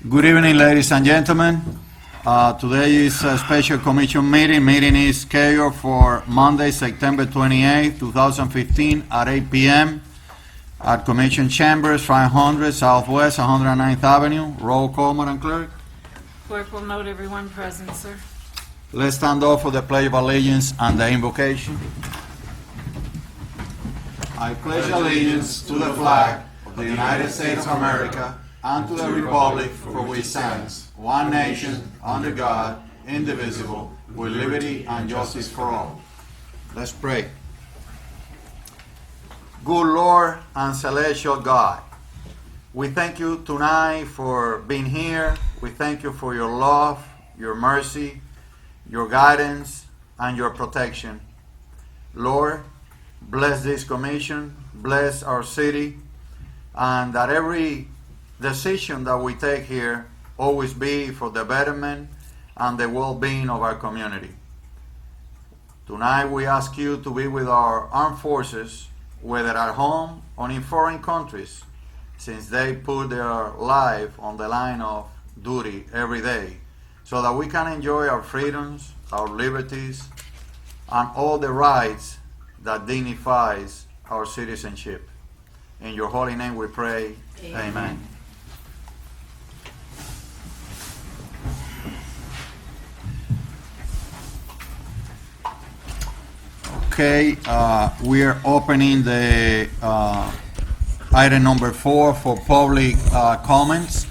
Good evening, ladies and gentlemen. Today is a special commission meeting. Meeting is scheduled for Monday, September 28, 2015 at 8 p.m. at Commission Chambers, 500 Southwest 109th Avenue. Roll call, Madam Clerk. Clerk will note everyone present, sir. Let's stand up for the Pledge of Allegiance and the invocation. I pledge allegiance to the flag of the United States of America and to the republic for which it stands, one nation, under God, indivisible, with liberty and justice for all. Let's pray. Good Lord and celestial God, we thank you tonight for being here. We thank you for your love, your mercy, your guidance, and your protection. Lord, bless this commission, bless our city, and that every decision that we take here always be for the betterment and the well-being of our community. Tonight we ask you to be with our armed forces, whether at home or in foreign countries, since they put their life on the line of duty every day, so that we can enjoy our freedoms, our liberties, and all the rights that dignifies our citizenship. In your holy name we pray, amen. Okay, we are opening the item number 4 for public comments.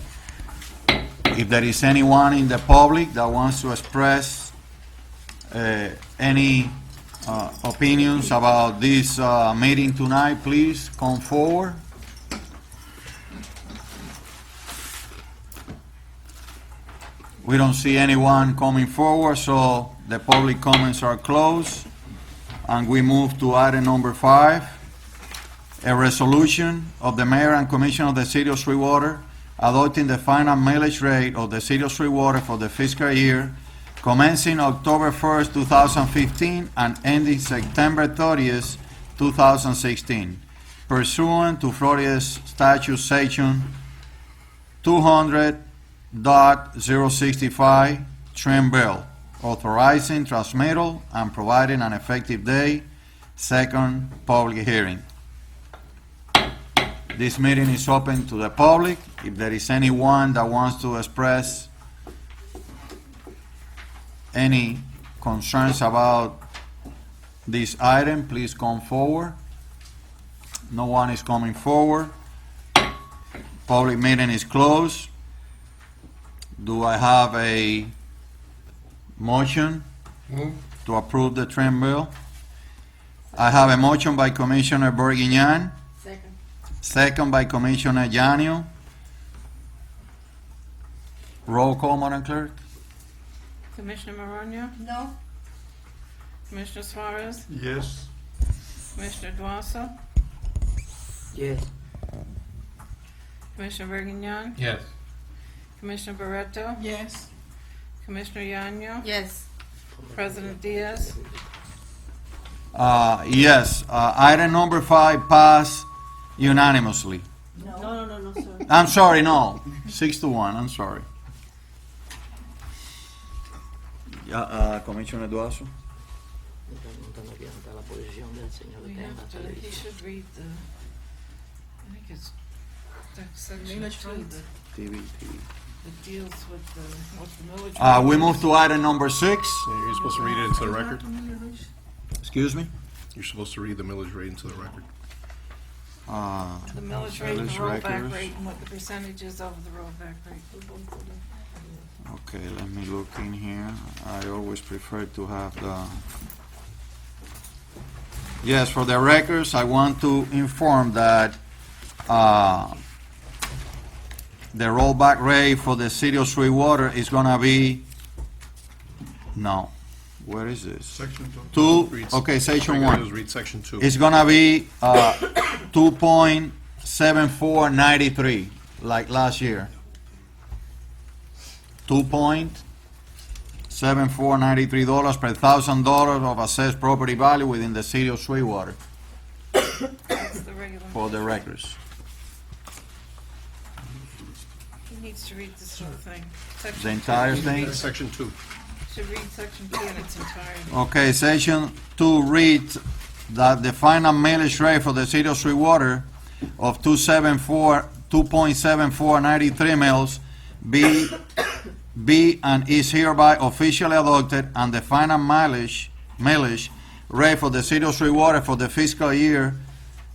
If there is anyone in the public that wants to express any opinions about this meeting tonight, please come forward. We don't see anyone coming forward, so the public comments are closed. And we move to item number 5, a resolution of the mayor and commission of the city of Sweetwater adopting the final millage rate of the city of Sweetwater for the fiscal year commencing October 1st, 2015 and ending September 30th, 2016, pursuant to Florida's statute section 200.065, trim bill, authorizing transmittal and providing an effective day. Second public hearing. This meeting is open to the public. If there is anyone that wants to express any concerns about this item, please come forward. No one is coming forward. Public meeting is closed. Do I have a motion to approve the trim bill? I have a motion by Commissioner Borguignan. Second. Second by Commissioner Yanio. Roll call, Madam Clerk. Commissioner Morano? No. Commissioner Suarez? Yes. Commissioner Duaso? Yes. Commissioner Bergignan? Yes. Commissioner Barreto? Yes. Commissioner Yanyo? Yes. President Diaz? Yes. Item number 5 passed unanimously. No, sir. I'm sorry, no. 6-1, I'm sorry. Commissioner Duaso. We have to, he should read the, I think it's section Millage 2 rate. that deals with the millage rate. We move to item number 6. You're supposed to read it into the record. Excuse me? You're supposed to read the millage rate into the record. The millage rate and the Millage rollback records. rate and what the percentages of the rollback rate. Okay, let me look in here. I always prefer to have the... Yes, for the records, I want to inform that the rollback rate for the city of Sweetwater is gonna be, no, where is this? Section 2, Reads- okay, section All you gotta do 1. is read section 2. It's gonna be 2.7493, like last year. 2.7493 per $1,000 of assessed property value within the city of Sweetwater, That's the regular. for the records. needs to read this whole thing. The Section entire two. thing? Section 2. Should read section 2 in its entirety. Okay, section 2 reads that the final millage rate for the city of Sweetwater of 2.7493 mils be and is hereby officially adopted, and the final millage rate for the city of Sweetwater for the fiscal year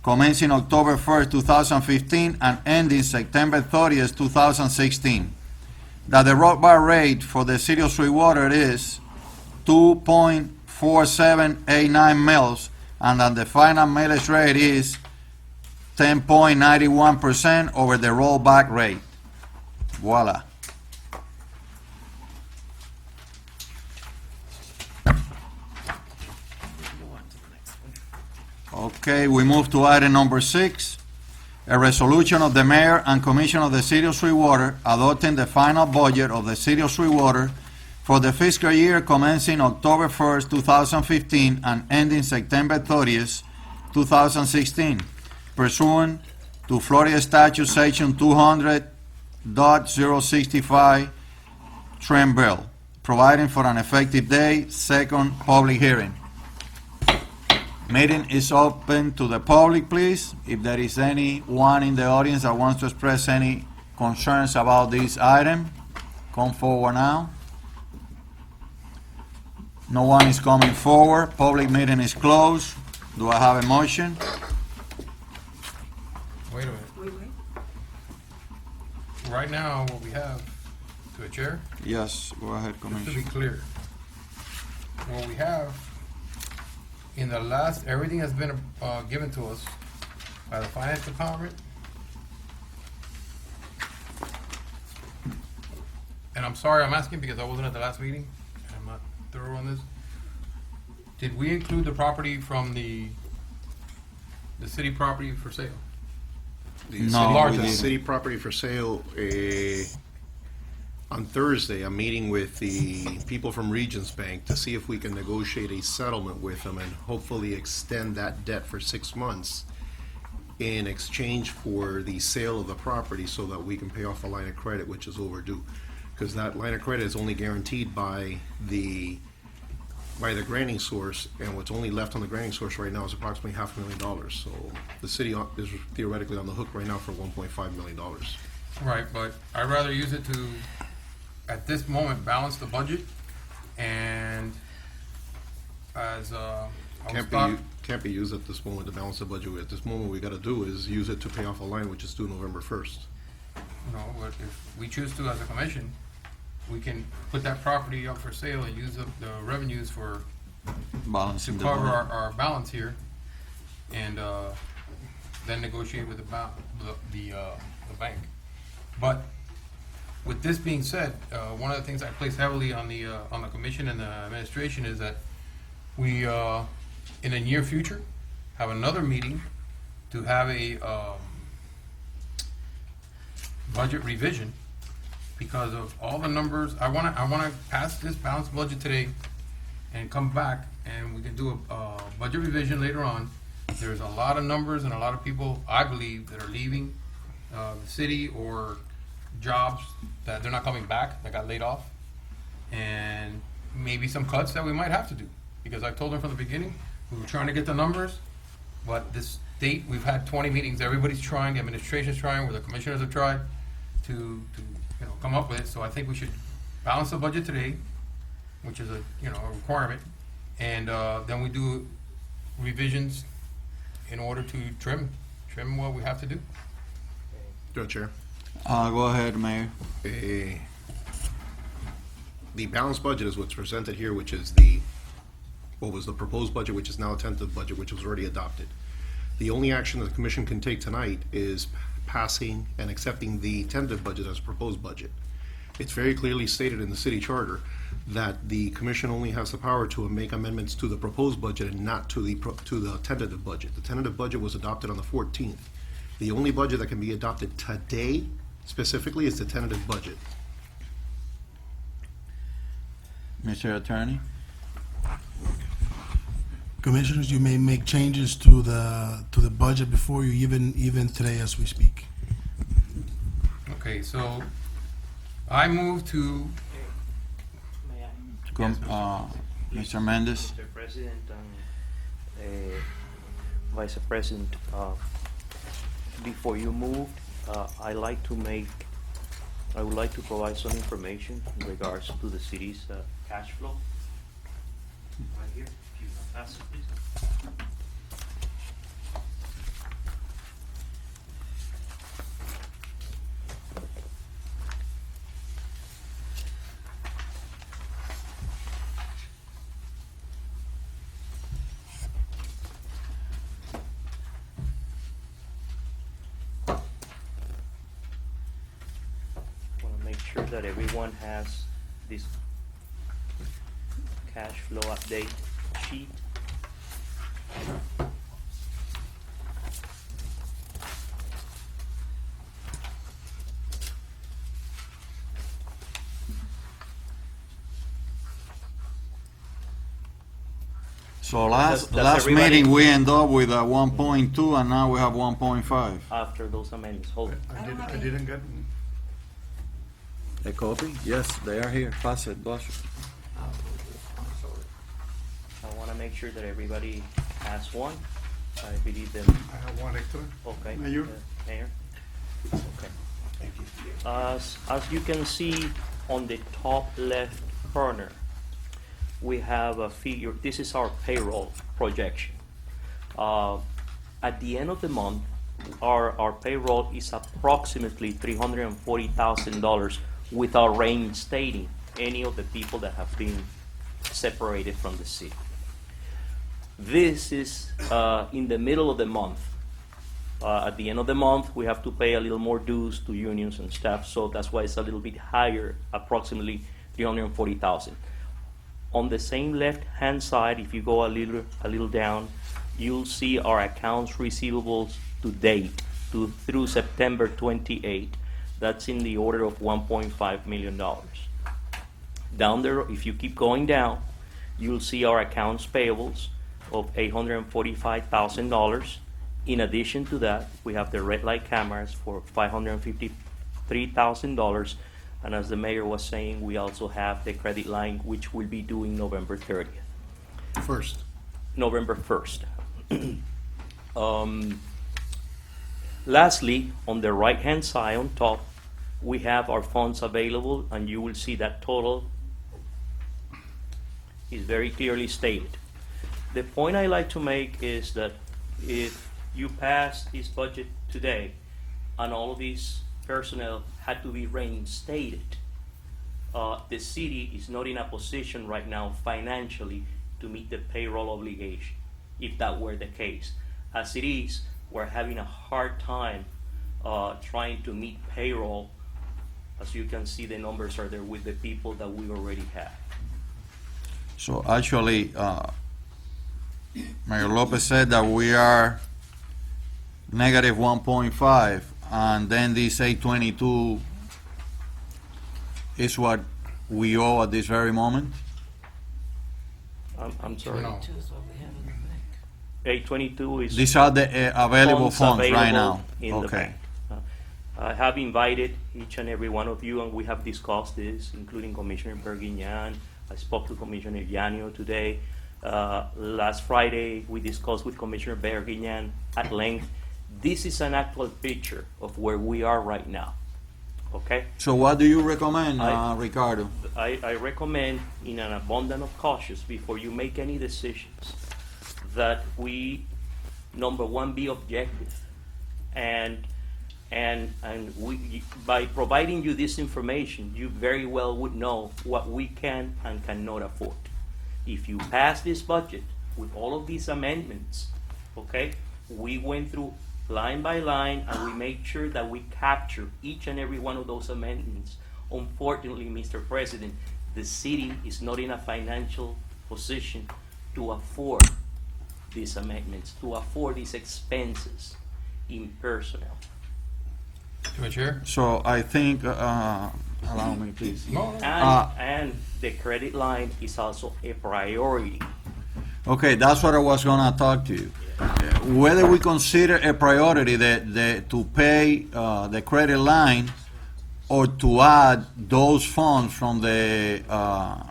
commencing October 1st, 2015 and ending September 30th, 2016. That the road bar rate for the city of Sweetwater is 2.4789 mils, and that the final millage rate is 10.91% over the rollback rate. Voila. Go on to the next one. Okay, we move to item number 6. A resolution of the mayor and commission of the city of Sweetwater adopting the final budget of the city of Sweetwater for the fiscal year commencing October 1st, 2015 and ending September 30th, 2016, pursuant to Florida Statute Section 200.065 Trim Bill, providing for an effective date. Second public hearing. Meeting is open to the public, please. If there is anyone in the audience that wants to express any concerns about this item, come forward now. No one is coming forward. Public meeting is closed. Do I have a motion? Wait a minute. Right now, what we have, to a chair, Yes, go ahead, just to be Commissioner. clear, what we have, in the last, everything has been given to us by the finance department. And I'm sorry, I'm asking because I wasn't at the last meeting, and I'm not thorough on this. Did we include the property from the city property for sale? The No, city- we the didn't. city property for sale, on Thursday, I'm meeting with the people from Regions Bank to see if we can negotiate a settlement with them and hopefully extend that debt for 6 months in exchange for the sale of the property so that we can pay off a line of credit which is overdue. Because that line of credit is only guaranteed by the granting source, and what's only left on the granting source right now is approximately $500,000. So the city is theoretically on the hook right now for $1.5 million. Right, but I'd rather use it to, at this moment, balance the budget, and as, I was thought, Can't be used at this moment to balance the budget. At this moment, what we gotta do is use it to pay off a line which is due November 1st. but if we choose to as a commission, we can put that property up for sale and use the revenues for, to Balancing the cover budget. our balance here, and, then negotiate with the bank. But with this being said, one of the things I place heavily on the commission and the administration is that we, in the near future, have another meeting to have a, budget revision because of all the numbers. I wanna pass this balanced budget today and come back and we can do a budget revision later on. There's a lot of numbers and a lot of people, I believe, that are leaving, the city or jobs that they're not coming back, that got laid off. And maybe some cuts that we might have to do. Because I told them from the beginning, we were trying to get the numbers, but this date, we've had 20 meetings, everybody's trying, the administration's trying, where the commissioners have tried to come up with it. So I think we should balance the budget today, which is a requirement, and then we do revisions in order to trim what we have to do. Through the chair. Go ahead, Mayor. The balanced budget is what's presented here, which is what was the proposed budget, which is now a tentative budget, which was already adopted. The only action that the commission can take tonight is passing and accepting the tentative budget as a proposed budget. It's very clearly stated in the city charter that the commission only has the power to make amendments to the proposed budget and not to the tentative budget. The tentative budget was adopted on the 14th. The only budget that can be adopted today specifically is the tentative budget. Mr. Attorney? Commissioners, you may make changes to the budget before you, even today as we speak. Okay, so I move to, May I? Mr. Mendez? Mr. President and Vice President, before you move, I would like to provide some information in regards to the city's cash flow. Right here, if you pass it, please. Want to make sure that everyone has this cash flow update sheet. So Does last everybody- meeting, we end up with a 1.2, and now we have 1.5. After those amendments, hold it. I didn't get. A copy? Yes, they are here. Pass it, Boss. I want to make sure that everybody has one. I believe them. I have one extra. Okay. Mayor? Mayor? Okay. As you can see on the top left corner, we have a figure. This is our payroll projection. At the end of the month, our payroll is approximately $340,000 without reinstating any of the people that have been separated from the city. This is in the middle of the month. At the end of the month, we have to pay a little more dues to unions and staff, so that's why it's a little bit higher, approximately $340,000. On the same left-hand side, if you go a little down, you'll see our accounts receivables to date through September 28. That's in the order of $1.5 million. Down there, if you keep going down, you'll see our accounts payables of $845,000. In addition to that, we have the red light cameras for $553,000. And as the mayor was saying, we also have the credit line, which will be due November 30th. First, November 1st. Lastly, on the right-hand side on top, we have our funds available, and you will see that total is very clearly stated. The point I like to make is that if you pass this budget today, and all of these personnel had to be reinstated, the city is not in a position right now financially to meet the payroll obligation, if that were the case. As it is, we're having a hard time trying to meet payroll. As you can see, the numbers are there with the people that we already have. So actually, Mayor Lopez said that we are negative 1.5, and then this 822 is what we owe at this very moment? I'm sorry. No. Two is what we have in the bank. 822 is These are the available funds right available now? in the Okay. bank. I have invited each and every one of you, and we have discussed this, including Commissioner Berguignan. I spoke to Commissioner Yanio today. Last Friday, we discussed with Commissioner Berguignan at length. This is an actual picture of where we are right now, okay? So what do you recommend, I- Ricardo? I recommend, in an abundance of caution, before you make any decisions, that we, number one, be objective. And we, by providing you this information, you very well would know what we can and cannot afford. If you pass this budget with all of these amendments, okay, we went through line by line, and we made sure that we capture each and every one of those amendments. Unfortunately, Mr. President, the city is not in a financial position to afford these amendments, to afford these expenses in personnel. To a chair? So I think, allow me, please. No, no. And the credit line is also a priority. Okay, that's what I was gonna talk to you. Whether we consider a priority to pay the credit line, or to add those funds from the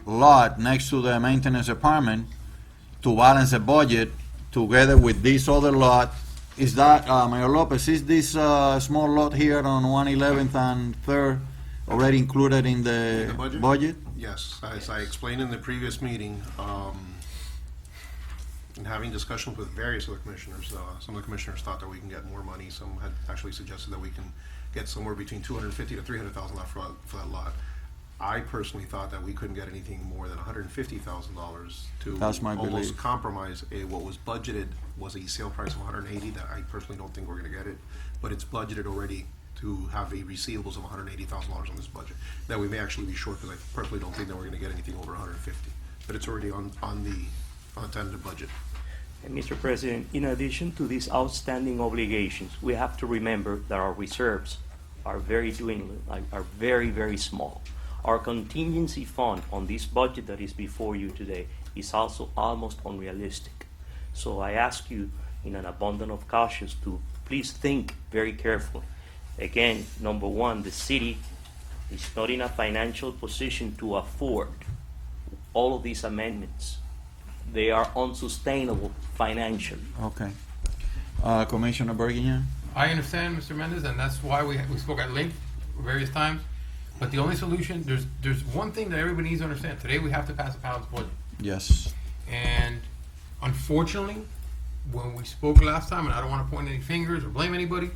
lot next to the maintenance department to balance the budget together with this other lot. Is that, Mayor Lopez, is this small lot here on 111th and 3rd already included in the the budget? budget? Yes, as I explained in the previous meeting, in having discussions with various of the commissioners, some of the commissioners thought that we can get more money. Some had actually suggested that we can get somewhere between $250,000 to $300,000 for that lot. I personally thought that we couldn't get anything more than $150,000 to That's my almost belief. compromise what was budgeted was a sale price of 180. That I personally don't think we're going to get it, but it's budgeted already to have a receivables of $180,000 on this budget. That we may actually be short because I personally don't think that we're going to get anything over 150. But it's already on the tentative budget. And Mr. President, in addition to these outstanding obligations, we have to remember that our reserves are very dwindling, are very, very small. Our contingency fund on this budget that is before you today is also almost unrealistic. So I ask you, in an abundance of caution, to please think very carefully. Again, number one, the city is not in a financial position to afford all of these amendments. They are unsustainable financially. Okay. Commissioner Bergin? I understand, Mr. Mendez, and that's why we spoke at length various times. But the only solution, there's one thing that everybody needs to understand. Today, we have to pass a balanced budget. Yes. And unfortunately, when we spoke last time, and I don't want to point any fingers or blame anybody,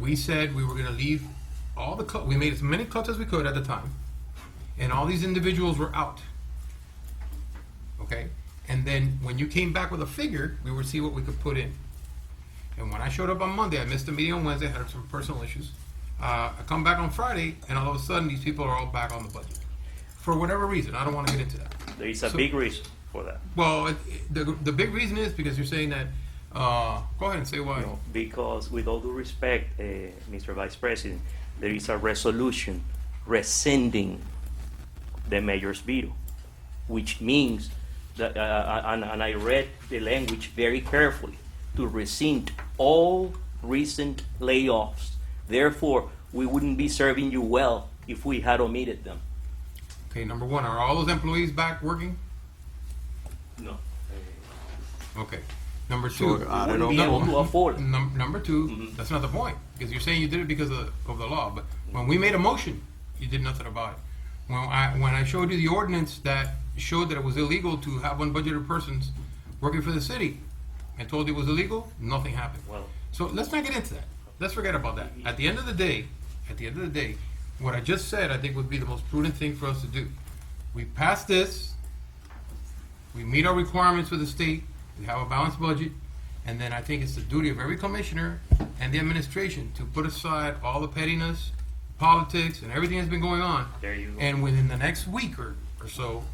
we said we were going to leave all the cuts. We made as many cuts as we could at the time, and all these individuals were out. Okay? And then when you came back with a figure, we would see what we could put in. And when I showed up on Monday, I missed the meeting on Wednesday, had some personal issues. I come back on Friday, and all of a sudden, these people are all back on the budget. For whatever reason, I don't want to get into that. There is a So- big reason for that. Well, the big reason is because you're saying that, go ahead and say why. No, because with all due respect, Mr. Vice President, there is a resolution rescinding the mayor's veto, which means that, and I read the language very carefully, to rescind all recent layoffs. Therefore, we wouldn't be serving you well if we had omitted them. Okay, number one, are all those employees back working? No. Okay. Number two, So, I Wouldn't don't be know. able to afford it. number two, that's not the point, because you're saying you did it because of the law, but when we made a motion, you did nothing about it. When I showed you the ordinance that showed that it was illegal to have unbudgeted persons working for the city, and told you it was illegal, nothing happened. Well, So let's not get into that. Let's forget about that. At the end of the day, what I just said, I think would be the most prudent thing for us to do. We pass this, we meet our requirements with the state, we have a balanced budget, and then I think it's the duty of every commissioner and the administration to put aside all the pettiness, politics, and everything that's been going on. there you go. And within the next week or so,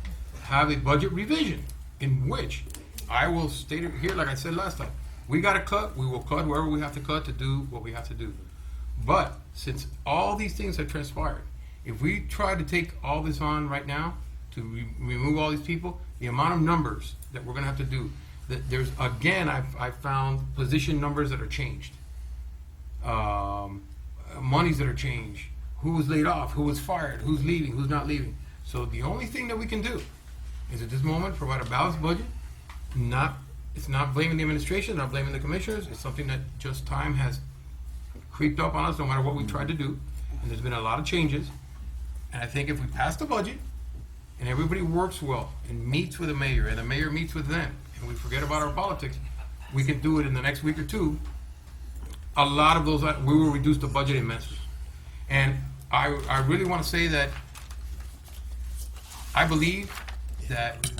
have a budget revision in which I will state it here, like I said last time. We got to cut, we will cut wherever we have to cut to do what we have to do. But since all these things have transpired, if we try to take all this on right now to remove all these people, the amount of numbers that we're going to have to do, that there's, again, I've found position numbers that are changed. Monies that are changed, who was laid off, who was fired, who's leaving, who's not leaving. So the only thing that we can do is at this moment provide a balanced budget. It's not blaming the administration, not blaming the commissioners. It's something that just time has creeped up on us no matter what we tried to do. And there's been a lot of changes. And I think if we pass the budget and everybody works well and meets with the mayor and the mayor meets with them and we forget about our politics, we can do it in the next week or two. A lot of those, we will reduce the budget immensely. And I really want to say that I believe that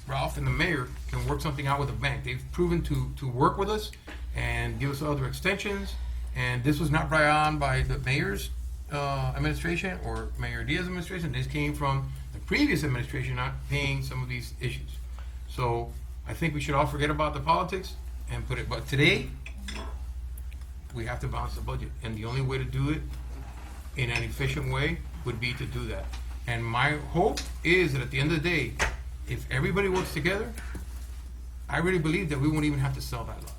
Ralph and the mayor can work something out with the bank. They've proven to work with us and give us other extensions. And this was not brought on by the mayor's administration or Mayor Diaz's administration. This came from the previous administration not paying some of these issues. So I think we should all forget about the politics and put it, but today, we have to balance the budget. And the only way to do it in an efficient way would be to do that. And my hope is that at the end of the day, if everybody works together, I really believe that we won't even have to sell that lot.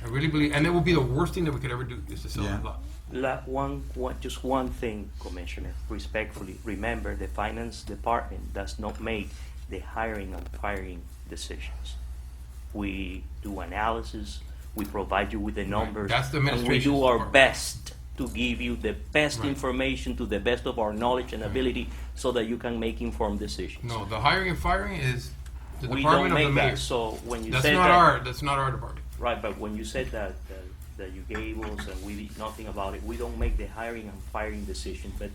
I really believe, and it will be the worst thing that we could ever do is to sell Yeah. that lot. Just one thing, Commissioner, respectfully, remember, the finance department does not make the hiring and firing decisions. We do analysis, we provide you with the numbers. That's the And we administration's do our part. best to give you the best Right. information to the best of our knowledge and ability so that you can make informed decisions. No, the hiring and firing is the We department don't of the make mayor. that, so when you That's said not that. that's not our department. Right, but when you said that you gave us and we did nothing about it, we don't make the hiring and firing decision. But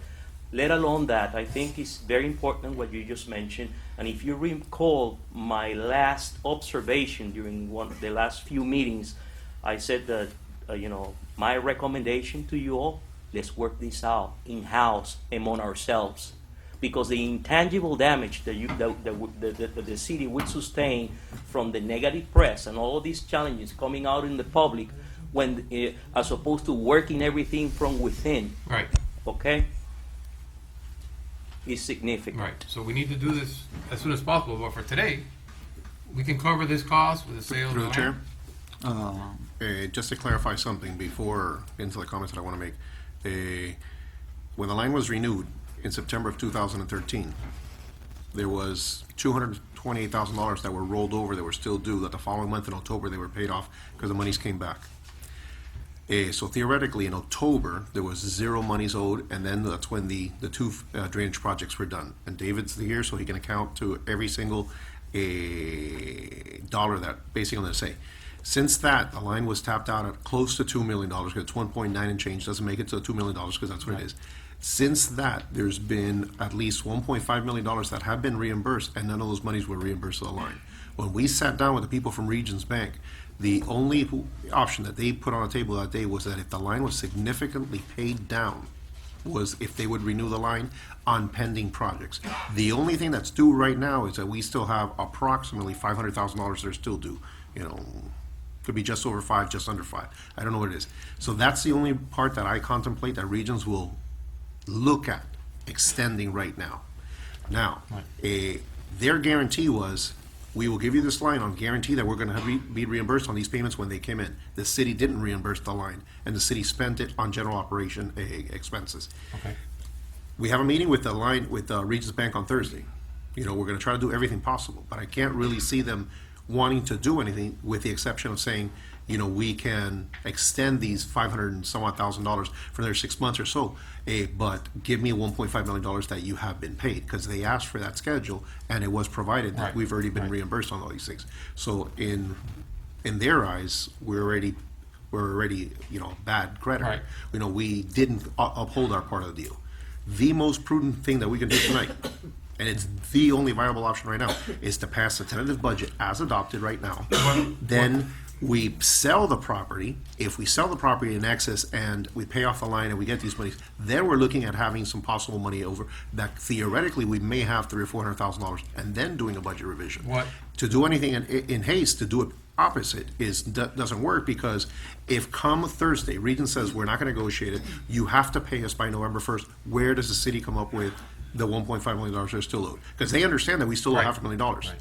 let alone that, I think it's very important what you just mentioned. And if you recall my last observation during the last few meetings, I said that, my recommendation to you all, let's work this out in-house among ourselves. Because the intangible damage that the city would sustain from the negative press and all of these challenges coming out in the public, when as opposed to working everything from within, Right, okay, is significant. right. So we need to do this as soon as possible, but for today, we can cover this cost with the sale of Through the chair, land. just to clarify something before into the comments that I want to make. When the line was renewed in September of 2013, there was $228,000 that were rolled over that were still due, that the following month in October they were paid off because the monies came back. So theoretically, in October, there was zero monies owed, and then that's when the two drainage projects were done. And David's here, so he can account to every single dollar that, basically, I'm gonna say. Since that, the line was tapped out at close to $2 million, because it's 1.9 and change, doesn't make it to $2 million, because that's what it is. Since that, there's been at least $1.5 million that have been reimbursed, and none of those monies were reimbursed to the line. When we sat down with the people from Regions Bank, the only option that they put on the table that day was that if the line was significantly paid down, was if they would renew the line on pending projects. The only thing that's due right now is that we still have approximately $500,000 that are still due. Could be just over 5, just under 5. I don't know what it is. So that's the only part that I contemplate that Regions will look at extending right now. Now, their guarantee was, we will give you this line on guarantee that we're going to be reimbursed on these payments when they came in. The city didn't reimburse the line, and the city spent it on general operation expenses. Okay. We have a meeting with Regions Bank on Thursday. We're going to try to do everything possible, but I can't really see them wanting to do anything, with the exception of saying, we can extend these $500 and some odd thousand for another 6 months or so, but give me $1.5 million that you have been paid, because they asked for that schedule, and it was provided that Right, we've already been right. reimbursed on all these things. So in their eyes, we're already bad creditor. Right. We didn't uphold our part of the deal. The most prudent thing that we can do tonight, and it's the only viable option right now, is to pass the tentative budget as adopted right now. Then we sell the property. If we sell the property in excess and we pay off the line and we get these monies, then we're looking at having some possible money over that theoretically we may have $300,000 or $400,000, and then doing a budget revision. What? To do anything in haste, to do it opposite doesn't work, because if come Thursday, Region says we're not going to negotiate it, you have to pay us by November 1st, where does the city come up with the $1.5 million they're still owed? Because they understand that we still owe Right. $500,000. Right.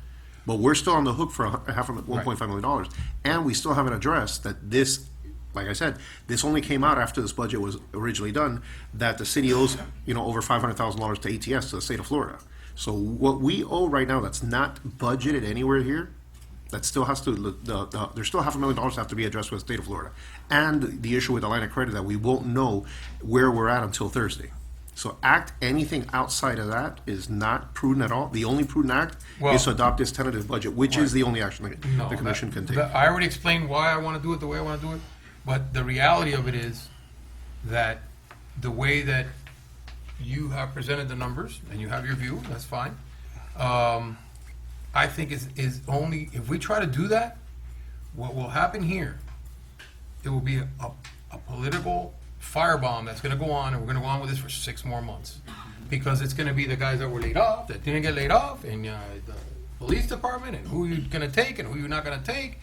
But we're still on the hook for $1.5 million, and we still haven't addressed that this, like I said, this only came out after this budget was originally done, that the city owes, over $500,000 to ATS, to the state of Florida. So what we owe right now that's not budgeted anywhere here, that still has to, there's still $500,000 have to be addressed with the state of Florida. And the issue with the line of credit that we won't know where we're at until Thursday. So anything outside of that is not prudent at all. The only prudent act Well- is to adopt this tentative budget, which is the only action that No, the commission can take. I already explained why I want to do it the way I want to do it, but the reality of it is that the way that you have presented the numbers, and you have your view, that's fine. I think is only, if we try to do that, what will happen here, it will be a political firebomb that's gonna go on, and we're gonna go on with this for 6 more months. Because it's gonna be the guys that were laid off, that didn't get laid off, and the police department, and who you're gonna take and who you're not gonna take.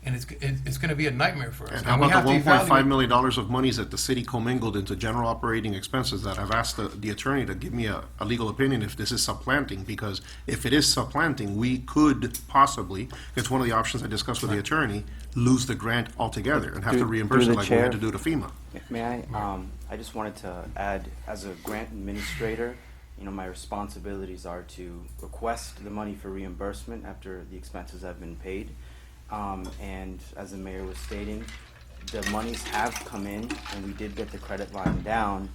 and it's gonna be a nightmare for us. And how we about have the to $1.5 evaluate- million of monies that the city commingled into general operating expenses that I've asked the attorney to give me a legal opinion if this is supplanting, because if it is supplanting, we could possibly, it's one of the options I discussed with the attorney, lose the grant altogether and have to Through reimburse the it like we had chair. to do to FEMA. May I just wanted to add, as a grant administrator, my responsibilities are to request the money for reimbursement after the expenses have been paid. And as the mayor was stating, the monies have come in and we did get the credit line down.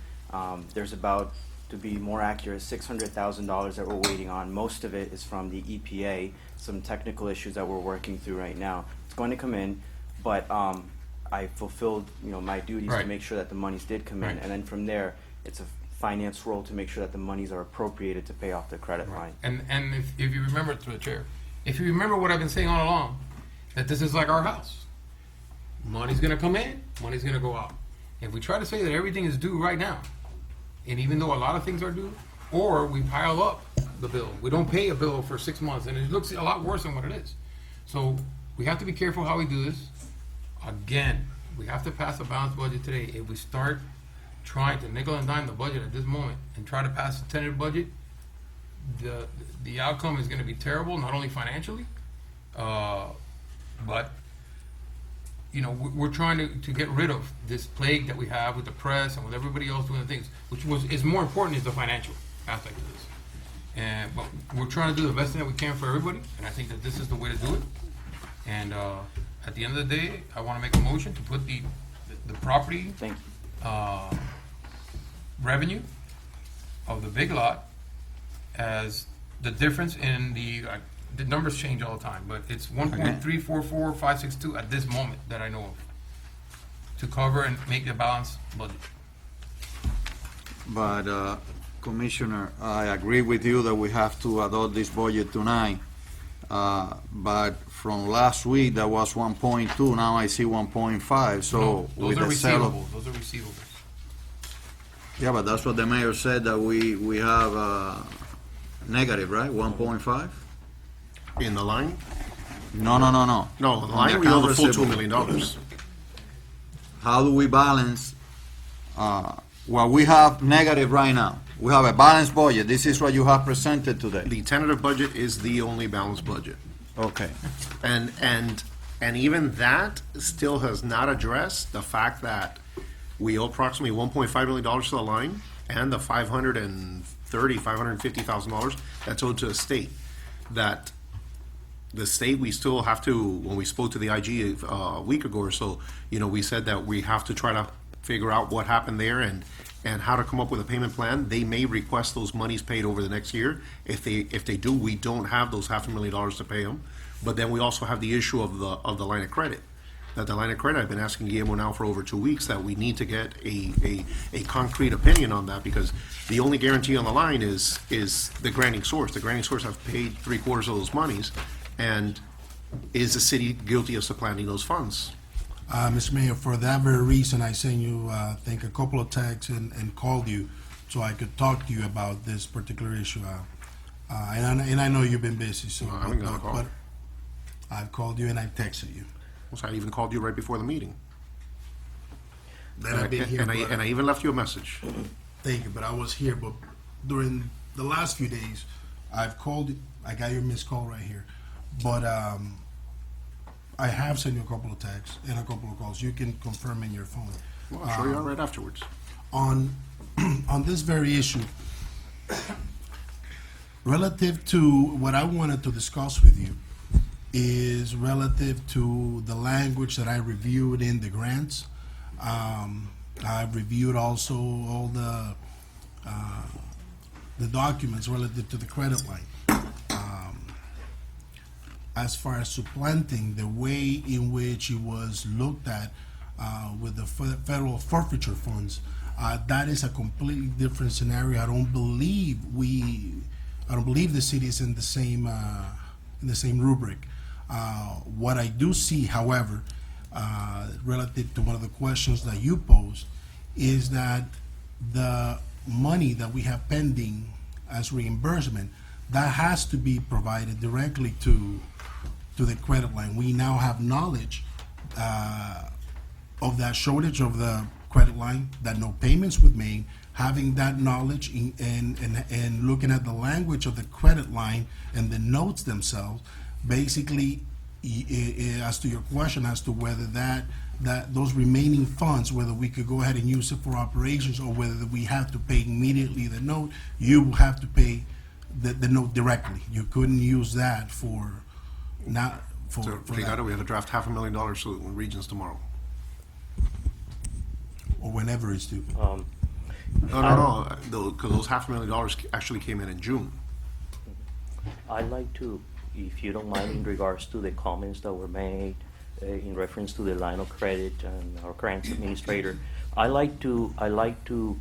There's about, to be more accurate, $600,000 that we're waiting on. Most of it is from the EPA, some technical issues that we're working through right now. It's going to come in, but I fulfilled, my duties to Right. make sure that the monies did come in. Right. And then from there, it's a finance role to make sure that the monies are appropriated to pay off the credit line. And if you remember, through the chair, if you remember what I've been saying all along, that this is like our house. Money's gonna come in, money's gonna go out. If we try to say that everything is due right now, and even though a lot of things are due, or we pile up the bill, we don't pay a bill for 6 months, and it looks a lot worse than what it is. So we have to be careful how we do this. Again, we have to pass a balanced budget today. If we start trying to nickel and dime the budget at this moment and try to pass a tentative budget, the outcome is gonna be terrible, not only financially, but we're trying to get rid of this plague that we have with the press and with everybody else doing the things, which is more important is the financial aspect of this. But we're trying to do the best thing that we can for everybody, and I think that this is the way to do it. And at the end of the day, I want to make a motion to put the property Thank you. revenue of the big lot as the difference in the numbers change all the time, but it's 1.344562 at this moment that I know of to cover and make the balanced budget. But, Commissioner, I agree with you that we have to adopt this budget tonight. But from last week, that was 1.2, now I see 1.5, so No, with those are the sale of. receivables, those are receivables. Yeah, but that's what the mayor said, that we have negative, right, 1.5? In the line? No. No, the On the line, we owe the full account $2 million. How do we balance, well, we have negative right now. We have a balanced budget, this is what you have presented today. The tentative budget is the only balanced budget. Okay. And even that still has not addressed the fact that we owe approximately $1.5 million to the line and the $550,000 that's owed to the state. That the state, we still have to, when we spoke to the IG a week ago or so, we said that we have to try to figure out what happened there and how to come up with a payment plan. They may request those monies paid over the next year. If they do, we don't have those $500,000 to pay them. But then we also have the issue of the line of credit. That the line of credit, I've been asking Guillermo now for over 2 weeks, that we need to get a concrete opinion on that, because the only guarantee on the line is the granting source. The granting source have paid 3/4 of those monies, and is the city guilty of supplanting those funds? Mr. Mayor, for that very reason, I sent you, I think, a couple of texts and called you so I could talk to you about this particular issue. And I know you've been busy, so. I haven't got a call. but I've called you and I texted you. So I even called you right before the meeting. That I've been here. And but- I even left you a message. Thank you, but I was here, but during the last few days, I've called, I got your missed call right here. But I have sent you a couple of texts and a couple of calls. You can confirm in your phone. Well, I'll show you all right afterwards. On, on this very issue, relative to what I wanted to discuss with you is relative to the language that I reviewed in the grants. I've reviewed also all the documents relative to the credit line. As far as supplanting, the way in which it was looked at with the federal forfeiture funds, that is a completely different scenario. I don't believe the city is in the same rubric. What I do see, however, relative to one of the questions that you posed, is that the money that we have pending as reimbursement, that has to be provided directly to to the credit line. We now have knowledge of that shortage of the credit line, that no payments were made. Having that knowledge and looking at the language of the credit line and the notes themselves, basically, as to your question as to whether that those remaining funds, whether we could go ahead and use it for operations or whether we have to pay immediately the note, you have to pay the note directly. You couldn't use that for not for, So, for Ricardo, that, we have to draft $500,000 to Regions tomorrow. or whenever it's due. No, because those $500,000 actually came in June. I'd like to, if you don't mind, in regards to the comments that were made in reference to the line of credit and our grants administrator, I like to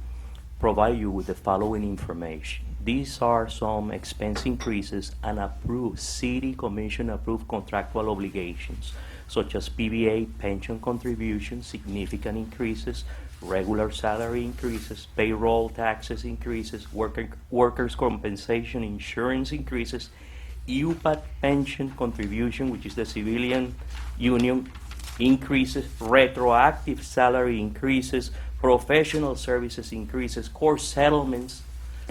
provide you with the following information. These are some expense increases and approved, city commission approved contractual obligations, such as PBA, pension contributions, significant increases, regular salary increases, payroll taxes increases, workers' compensation insurance increases, UPAT pension contribution, which is the civilian union increases, retroactive salary increases, professional services increases, court settlements.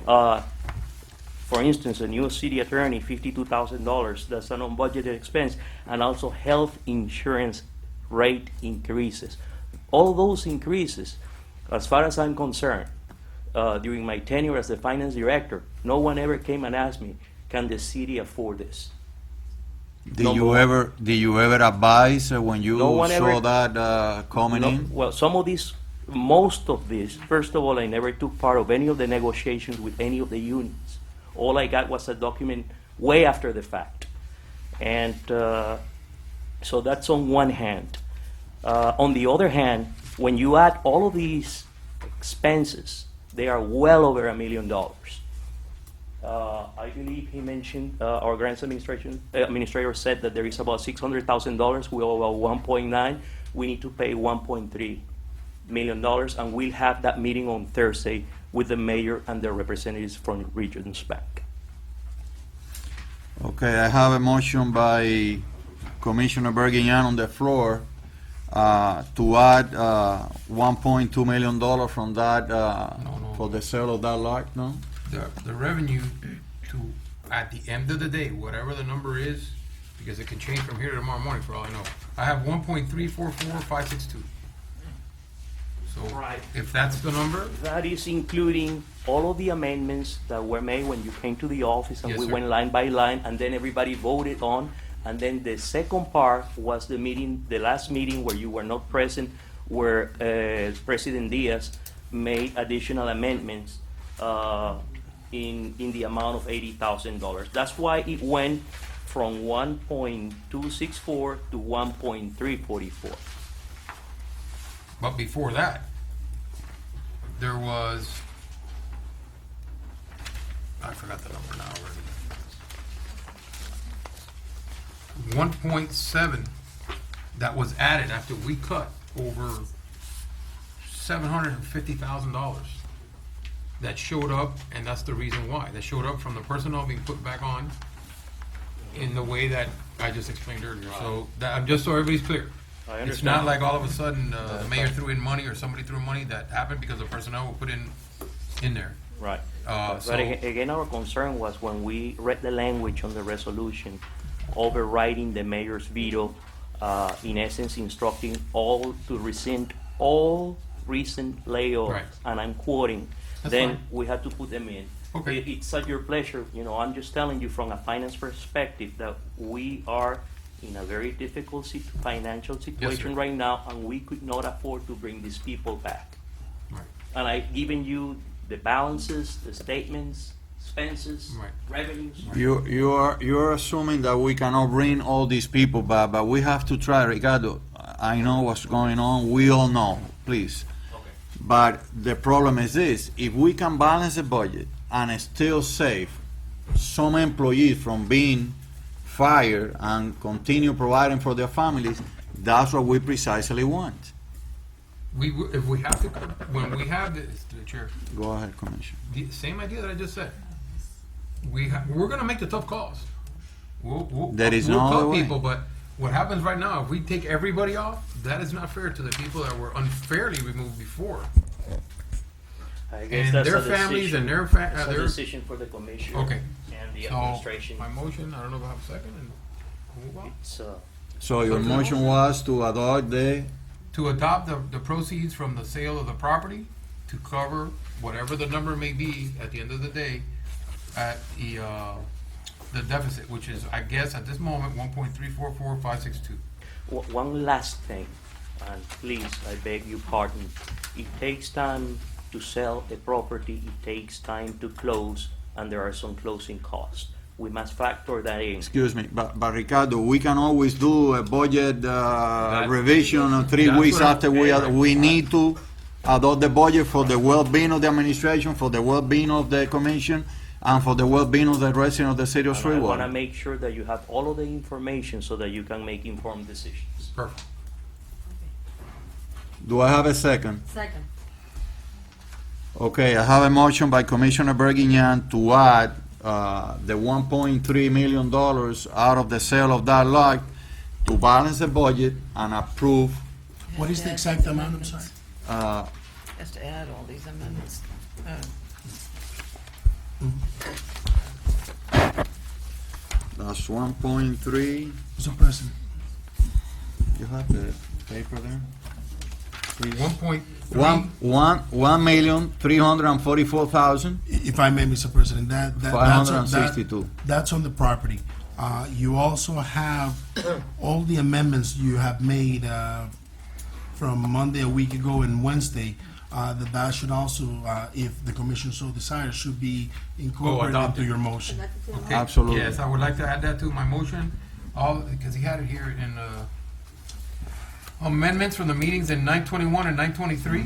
For instance, a new city attorney, $52,000, that's an unbudgeted expense, and also health insurance rate increases. All those increases, as far as I'm concerned, during my tenure as the finance director, no one ever came and asked me, can the city afford this? Did Number you one. ever advise when you No one saw ever- that coming No, in? well, most of this, first of all, I never took part of any of the negotiations with any of the unions. All I got was a document way after the fact. And so that's on one hand. On the other hand, when you add all of these expenses, they are well over $1 million. I believe he mentioned, our grants administrator said that there is about $600,000. We owe about 1.9. We need to pay $1.3 million, and we'll have that meeting on Thursday with the mayor and the representatives from Regions Bank. Okay, I have a motion by Commissioner Bergignan on the floor to add $1.2 million from that No. for the sale of that lot, no? The revenue to, at the end of the day, whatever the number is, because it can change from here to tomorrow morning for all I know. I have 1.344562. So Right. if that's the number, That is including all of the amendments that were made when you came to the office, and Yes, we sir. went line by line, and then everybody voted on. And then the second part was the meeting, the last meeting where you were not present, where President Diaz made additional amendments in the amount of $80,000. That's why it went from 1.264 to 1.344. but before that, there was, I forgot the number now already. 1.7 that was added after we cut over $750,000. That showed up, and that's the reason why. That showed up from the personnel being put back on in the way that I just explained earlier. So that, I'm just so everybody's clear. I It's not understand. like all of a sudden the mayor threw in money or somebody threw money. That happened because the personnel were put in there. Right. So- But again, our concern was when we read the language on the resolution overriding the mayor's veto, in essence instructing all to rescind all recent layoffs, Right. and I'm quoting, That's then fine. we had to put them in. Okay. It's at your pleasure, I'm just telling you from a finance perspective that we are in a very difficult financial situation right now, and we could not afford to bring these people back. Right. And I've given you the balances, the statements, expenses, Right. revenues. You're assuming that we cannot bring all these people back, but we have to try, Ricardo. I know what's going on. We all know, please. Okay. But the problem is this: if we can balance the budget and still save some employees from being fired and continue providing for their families, that's what we precisely want. If we have to, when we have this, the chair, Go ahead, Commissioner. the same idea that I just said. We're gonna make the tough calls. There is we'll no other tell way. people, but what happens right now, if we take everybody off, that is not fair to the people that were unfairly removed before. I guess And that's their a families decision. and their It's a their, decision for the commission. okay. And the So, administration. my motion, I don't know if I have a second, and we'll move on. It's, So your motion was to adopt To adopt the proceeds from the sale of the property to cover whatever the number may be at the end of the day at the deficit, which is, I guess, at this moment, 1.344562. One last thing, and please, I beg your pardon. It takes time to sell a property, it takes time to close, and there are some closing costs. We must factor that in. excuse me, but Ricardo, we can always do a budget revision 3 that's weeks what I'm after saying. we need to adopt the budget for the well-being of the administration, for the well-being of the commission, and for the well-being of the residents of the city of And I want to Sweetwater. make sure that you have all of the information so that you can make informed decisions. Perfect. Do I have a second? Second. Okay, I have a motion by Commissioner Bergignan to add the $1.3 million out of the sale of that lot to balance the budget and approve What is the exact amount, I'm sorry? Has to add all these amendments. that's 1.3. Mr. President, You have the paper there? Please. 1.3. 1,344,562. if I may, Mr. President, that's on the property. You also have all the amendments you have made from Monday, a week ago, and Wednesday. That should also, if the commission so desires, should be incorporated adopted. into your motion. Okay. Absolutely. Yes, I would like to add that to my motion, because he had it here in amendments from the meetings in 9/21 and 9/23.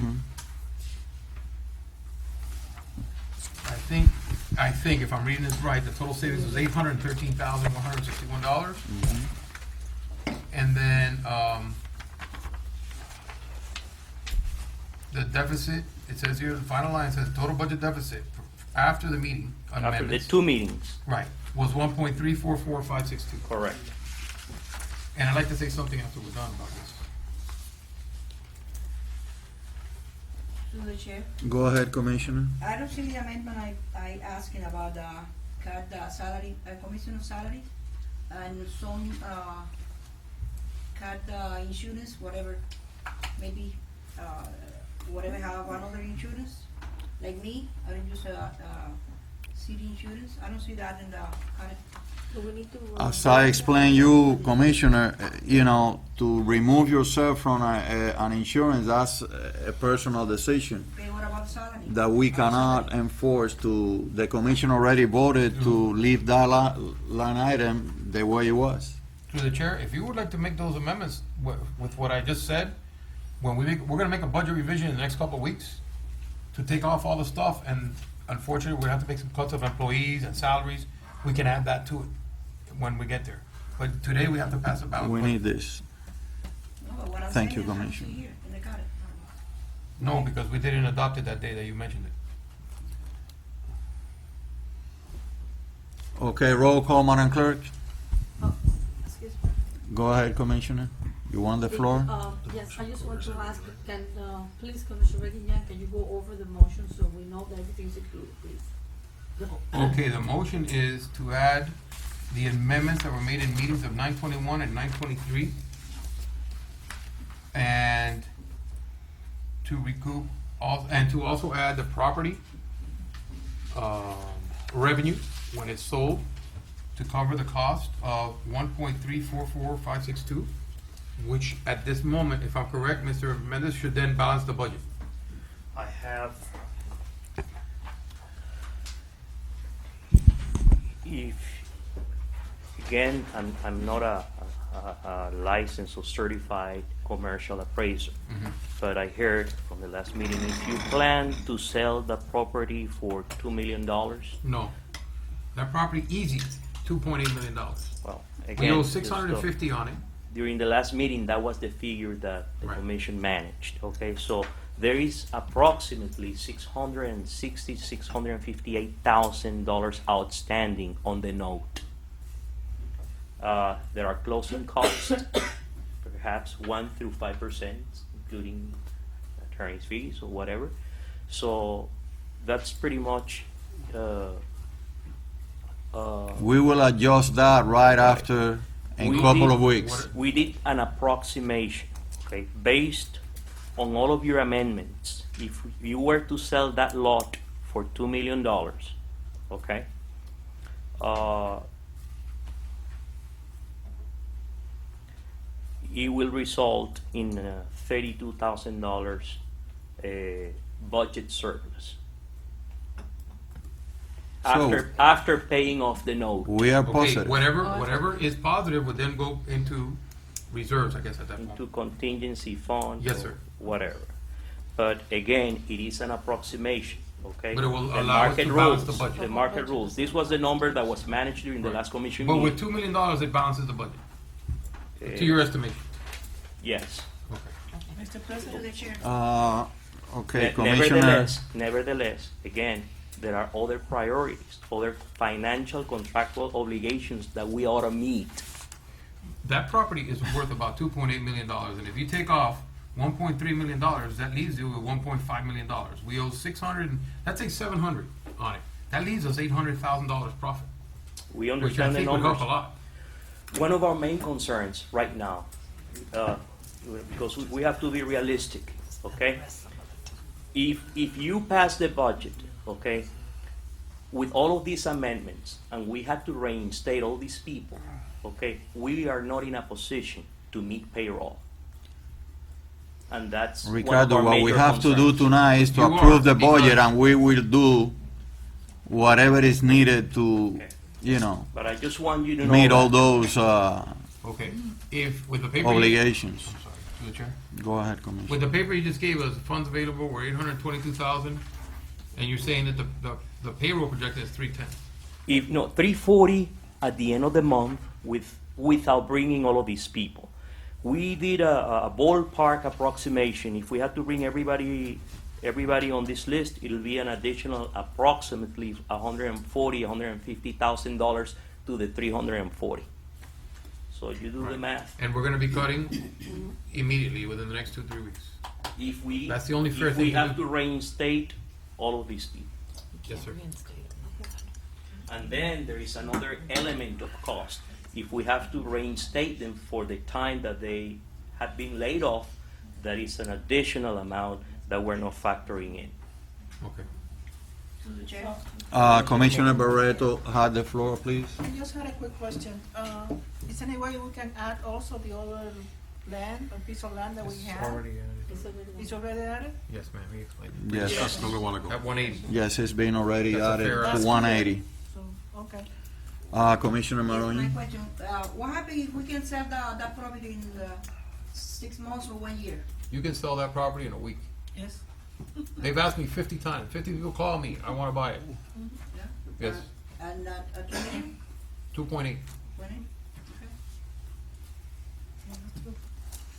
I think if I'm reading this right, the total savings was $813,161. And then, the deficit, it says here, the final line says total budget deficit after the meeting After the amendments, two meetings, right, was 1.344562. correct. And I'd like to say something after we're done about this. To the chair, Go ahead, Commissioner. I don't see the amendment I asking about cut the salary, commissioner salary, and some, cut the insurance, whatever, maybe, whatever have another insurance, like me, I don't use city insurance, I don't see that in the cut. Do we need to? As I explained you, Commissioner, to remove yourself from an insurance, that's a personal decision Okay, what about salary? that we cannot enforce to, the commission already voted to leave that line item the way it was. Through the chair, if you would like to make those amendments with what I just said, we're gonna make a budget revision in the next couple of weeks to take off all the stuff, and unfortunately, we have to make some cuts of employees and salaries. We can add that to it when we get there. But today, we have to pass a balance. We need this. No, but what I'm Thank saying you, is I don't see Commissioner. here in the cut. No, because we didn't adopt it that day that you mentioned it. Okay, roll call, Madam Clerk. Excuse me. Go ahead, Commissioner. You want the floor? Yes, I just want to ask, please, Commissioner Reguillan, can you go over the motion so we know that everything's included, please? Okay, the motion is to add the amendments that were made in meetings of 9/21 and 9/23, and to recoup, and to also add the property revenue when it's sold to cover the cost of 1.344562, which at this moment, if I'm correct, Mr. Mendez, should then balance the budget. I have, again, I'm not a licensed or certified commercial appraiser, but I heard from the last meeting, if you plan to sell the property for $2 million, No. That property, easy, $2.8 million. well, We again. owe there's the- 650 on it. During the last meeting, that was the figure that the Right. commission managed, okay? So there is approximately $658,000 outstanding on the note. There are closing costs, perhaps 1 through 5%, including attorney's fees or whatever. So that's pretty much. We will adjust that right after, in We a couple did- of weeks. We did an approximation, okay, based on all of your amendments. If you were to sell that lot for $2 million, okay, it will result in $32,000 budget surplus. So- After paying off the note. We are Okay, positive. whatever is positive would then go into reserves, I guess, at that Into point. contingency fund. Yes, or sir. Whatever. But again, it is an approximation, okay? But it will The allow us market to balance the rules, budget. The market rules. This was the number that was managed during the Right. last commission But meeting. with $2 million, it balances the budget, Uh, to your estimation. Yes. Okay. Mr. President, the chair. Okay, Commissioner. Nevertheless, again, there are other priorities, other financial contractual obligations that we ought to meet. That property is worth about $2.8 million, and if you take off $1.3 million, that leaves you with $1.5 million. We owe 600, let's say 700 on it. That leaves us $800,000 profit, We which I understand the think would numbers. help a lot. One of our main concerns right now, because we have to be realistic, okay? If you pass the budget, okay, with all of these amendments, and we have to reinstate all these people, okay, we are not in a position to meet payroll. And that's one of Ricardo, our what we major have to do concerns. tonight is to You approve are, the budget, because- and we will do whatever is needed to, Okay. you know, But I just want you to know. meet all that. those Okay, if, with the paper. obligations. I'm sorry, to the chair. Go ahead, Commissioner. With the paper you just gave us, funds available were 822,000, and you're saying that the payroll projected is 310. If no, 340 at the end of the month without bringing all of these people. We did a ballpark approximation. If we had to bring everybody on this list, it'll be an additional approximately $150,000 to the 340. So you do the Right. math. And we're gonna be cutting immediately within the next 2-3 weeks. If we That's the only fair if thing we to have do. to reinstate all of these people. Yes, sir. And then there is another element of cost. If we have to reinstate them for the time that they had been laid off, that is an additional amount that we're not factoring in. Okay. To the chair. Commissioner Barreto had the floor, please. I just had a quick question. Is there any way we can add also the other land, a piece of land that we have? It's already added? Yes, ma'am, we explained. Yes, That's where we want to go. At 180. yes, it's been already That's a added fair to estimate. 180. So, okay. Commissioner Yes, my Maroney? question, what happens if we can sell that property in 6 months or 1 year? You can sell that property in a week. Yes. They've asked me 50 times. 50 people call me, I wanna buy it. Yeah? Yes, And a 2 million? 2.8. 1 million? Okay.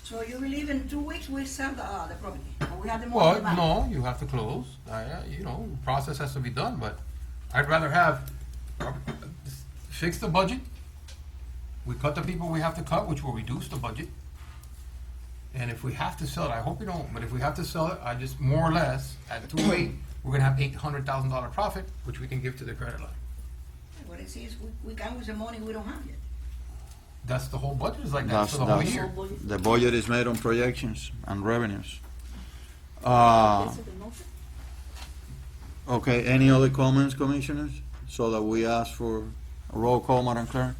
So you believe in 2 weeks we sell the property? Or we have the money in Well, the bank? no, you have to close. You know, the process has to be done, but I'd rather have, fix the budget. We cut the people we have to cut, which will reduce the budget. And if we have to sell it, I hope we don't, but if we have to sell it, I just more or less, at 2.8, we're gonna have $800,000 profit, which we can give to the credit line. What it says, we can use the money we don't have yet. That's the whole budget is like that That's, for the whole that's, year. the budget is made on projections and revenues. This is the motion? Okay, any other comments, commissioners? So that we ask for a roll call, Madam Clerk?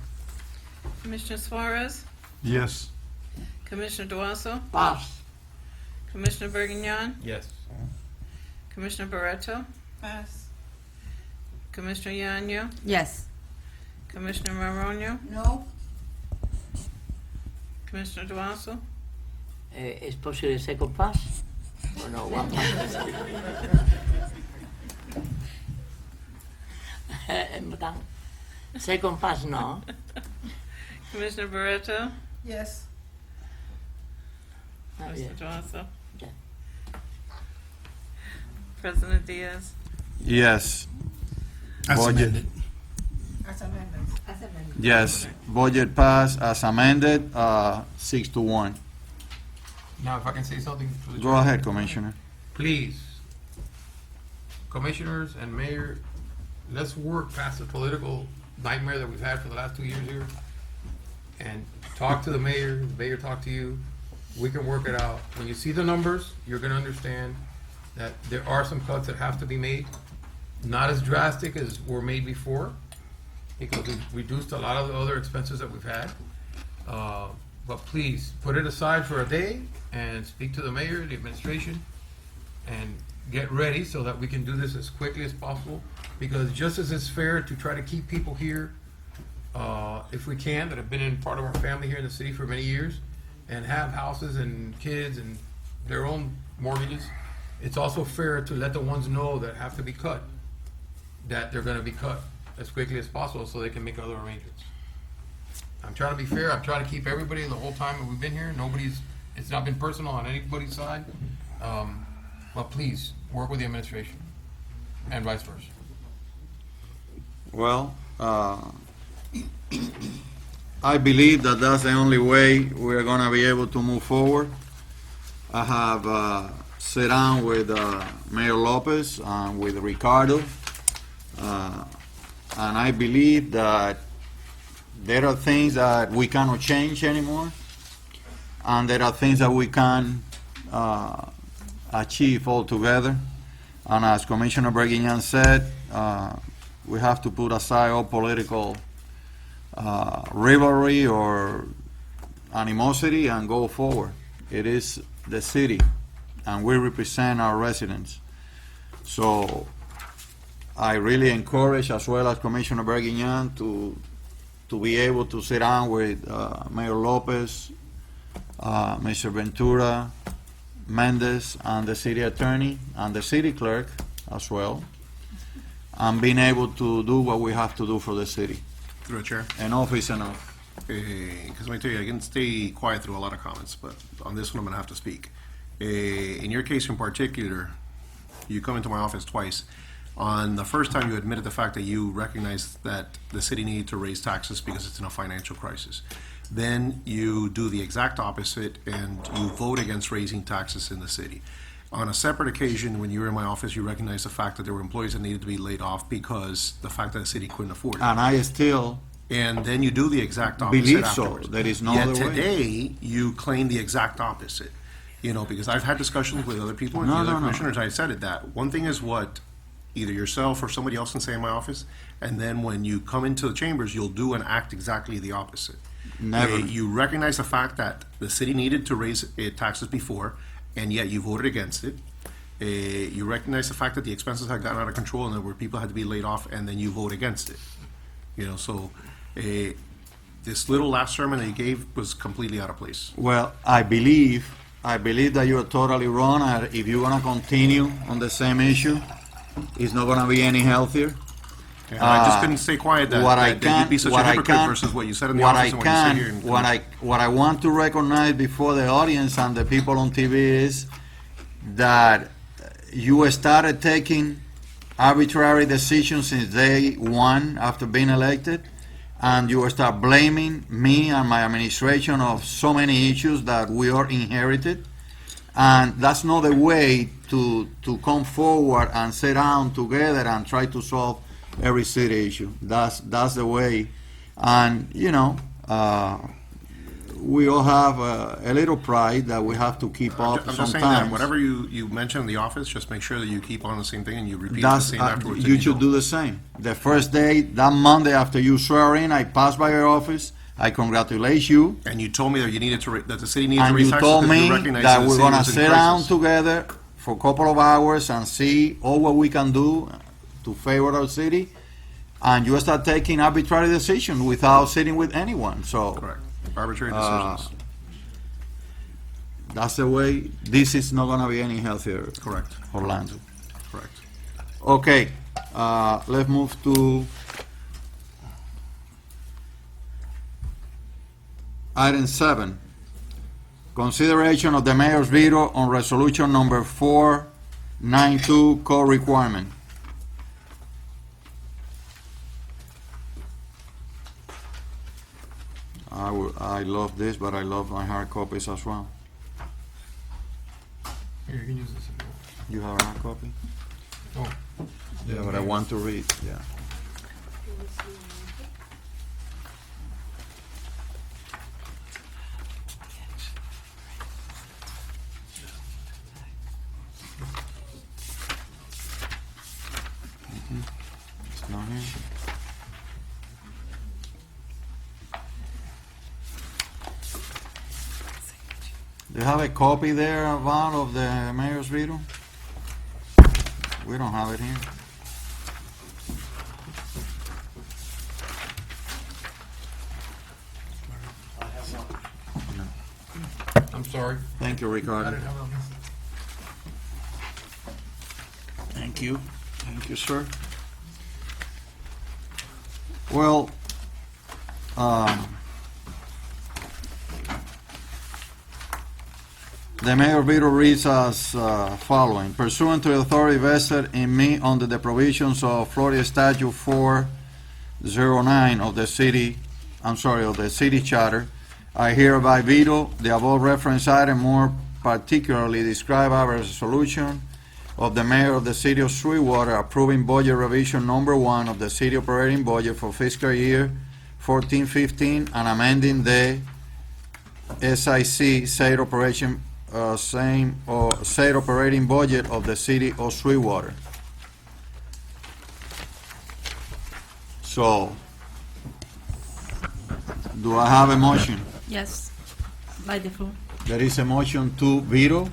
Commissioner Suarez? Yes. Commissioner Duaso? Pass. Commissioner Bergignon? Yes. Commissioner Barreto? Pass. Commissioner Yanyo? Yes. Commissioner Maronio? No? Commissioner Duaso? ¿Es posible second pass? ¿O no? One pass. Second pass, no. Commissioner Barreto? Yes. Not Mr. yet. Duaso? Yeah. President Diaz? Yes. As Budget. amended. As amendments. As as amended. Yes, budget passed as amended, 6-1. Now, if I can say something to the Go ahead, Commissioner. please, commissioners and mayor, let's work past the political nightmare that we've had for the last 2 years here. And talk to the mayor talk to you. We can work it out. When you see the numbers, you're gonna understand that there are some cuts that have to be made. Not as drastic as were made before, because we've reduced a lot of the other expenses that we've had. But please, put it aside for a day and speak to the mayor, the administration, and get ready so that we can do this as quickly as possible. Because just as it's fair to try to keep people here, if we can, that have been in part of our family here in the city for many years, and have houses and kids and their own mortgages, it's also fair to let the ones know that have to be cut, that they're gonna be cut as quickly as possible so they can make other arrangements. I'm trying to be fair, I'm trying to keep everybody the whole time that we've been here, it's not been personal on anybody's side. But please, work with the administration, and vice versa. Well, I believe that that's the only way we're gonna be able to move forward. I have sat down with Mayor Lopez and with Ricardo, and I believe that there are things that we cannot change anymore, and there are things that we can achieve altogether. And as Commissioner Bergignan said, we have to put aside all political rivalry or animosity and go forward. It is the city, and we represent our residents. So I really encourage, as well as Commissioner Bergignan, to be able to sit down with Mayor Lopez, Mr. Ventura, Mendez, and the city attorney, and the city clerk as well, and being able to do what we have to do for the city. Through the chair. Enough is enough. Because let me tell you, I can stay quiet through a lot of comments, but on this one, I'm going to have to speak. In your case in particular, you come into my office twice. On the first time, you admitted the fact that you recognized that the city needed to raise taxes because it's in a financial crisis. Then you do the exact opposite, and you vote against raising taxes in the city. On a separate occasion, when you were in my office, you recognized the fact that there were employees that needed to be laid off because the fact that the city couldn't afford it. And I still And then you do the exact opposite believe so. afterwards. There is no Yet other way. today, you claim the exact opposite. You know, because I've had discussions with other people and No, the other no, no. commissioners, I said it, that one thing is what either yourself or somebody else can say in my office, and then when you come into the chambers, you'll do and act exactly the opposite. Never. You recognize the fact that the city needed to raise taxes before, and yet you voted against it. You recognize the fact that the expenses had gotten out of control and that where people had to be laid off, and then you vote against it. You know, so this little last sermon that you gave was completely out of place. Well, I believe that you're totally wrong. And if you're gonna continue on the same issue, it's not gonna be any healthier. And I just couldn't stay quiet that, What I that can- you'd be such what a I hypocrite can- versus what you said in the what office I and what you say can, here. And what I want to recognize before the audience and the people on TV is that you started taking arbitrary decisions since day one after being elected, and you start blaming me and my administration of so many issues that we are inherited. And that's not the way to come forward and sit down together and try to solve every city issue. That's the way. And, you know, we all have a little pride that we have to keep up I'm just saying that sometimes. whatever you mention in the office, just make sure that you keep on the same thing and you repeat the That's, same afterwards. you if should don't. do the same. The first day, that Monday after you swear in, I passed by your office. I congratulate you. And you told me that you needed to that the city needed to And raise you taxes told because you me recognized that the we're city gonna was in sit down crisis. together for a couple of hours and see all what we can do to favor our city. And you start taking arbitrary decisions without sitting with anyone. So Correct. Arbitrary decisions. that's the way. This is not gonna be any healthier, Correct. Orlando. Correct. Okay, let's move to item 7. Consideration of the mayor's veto on resolution number 492 code requirement. I love this, but I love my hard copies as well. Here, you can use this if you want. You have a hard copy? Oh. Yeah, but I want to read, yeah. It's not here. Do you have a copy there, Val, of the mayor's veto? We don't have it here. I'm sorry. Thank you, I Ricardo. didn't have it on this. Thank you. Thank you, sir. Well, the mayor veto reads as following. Pursuant to the authority vested in me under the provisions of Florida Statute 409 of the city charter, I hereby veto the above referenced item, more particularly described as a resolution of the mayor of the city of Sweetwater approving budget revision number 1 of the city operating budget for fiscal year 14-15 and amending the SIC said operating budget of the city of Sweetwater. So, do I have a motion? Yes, by the floor. There is a motion to veto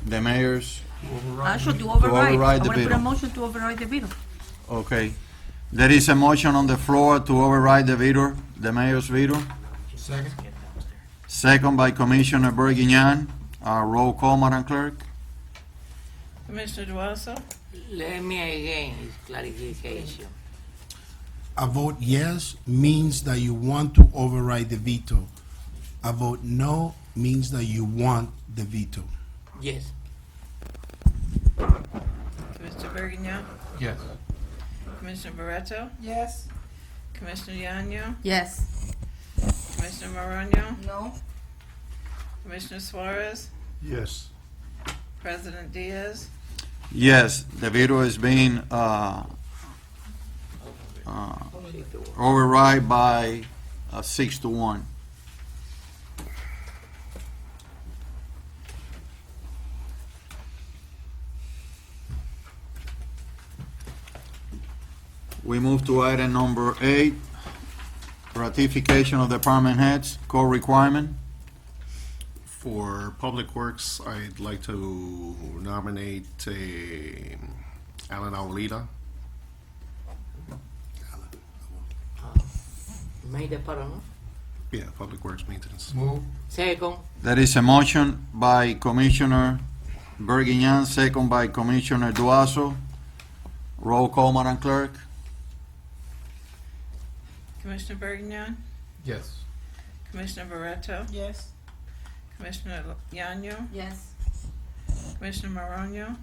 the mayor's. Actually, to override override. the I want to put veto. a motion to override the veto. Okay. There is a motion on the floor to override the veto, the mayor's veto. Second? Second by Commissioner Bergignan. Roll call, Madam Clerk. Commissioner Duazo, Let me again, it's clarification. A vote yes means that you want to override the veto. A vote no means that you want the veto. Yes, Commissioner Bergignan, Yes. Commissioner Barreto, Yes. Commissioner Yanyo, Yes. Commissioner Morano, No. Commissioner Suarez, Yes. President Diaz, Yes, the veto is being override by 6-1. We move to item number 8, ratification of department heads, core requirement. For Public Works, I'd like to nominate Alan Aulita. made the part, no? Yeah, Public Works Maintenance. Move. Second, There is a motion by Commissioner Bergignan, second by Commissioner Duazo. Roll call, Madam Clerk. Commissioner Bergignan, Yes. Commissioner Barreto, Yes. Commissioner Yanyo, Yes. Commissioner Morano,